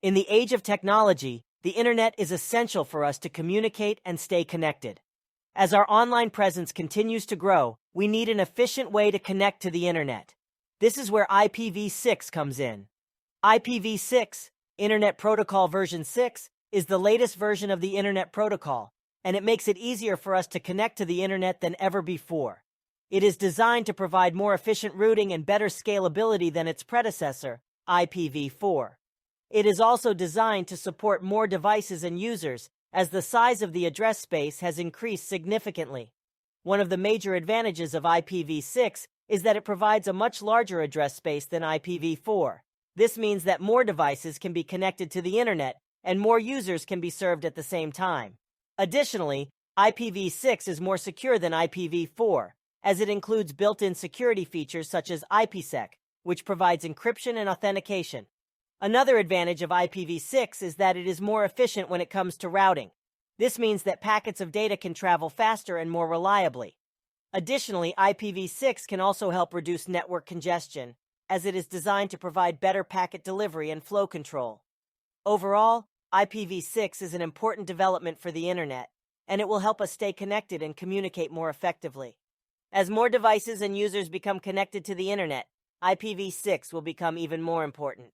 In the age of technology, the internet is essential for us to communicate and stay connected. As our online presence continues to grow, we need an efficient way to connect to the internet. This is where IPv6 comes in. IPv6, Internet Protocol version 6, is the latest version of the Internet Protocol, and it makes it easier for us to connect to the internet than ever before. It is designed to provide more efficient routing and better scalability than its predecessor, IPv4. It is also designed to support more devices and users, as the size of the address space has increased significantly. One of the major advantages of IPv6 is that it provides a much larger address space than IPv4. This means that more devices can be connected to the internet and more users can be served at the same time. Additionally, IPv6 is more secure than IPv4, as it includes built-in security features such as IPsec, which provides encryption and authentication. Another advantage of IPv6 is that it is more efficient when it comes to routing. This means that packets of data can travel faster and more reliably. Additionally, IPv6 can also help reduce network congestion, as it is designed to provide better packet delivery and flow control. Overall, IPv6 is an important development for the internet, and it will help us stay connected and communicate more effectively. As more devices and users become connected to the internet, IPv6 will become even more important.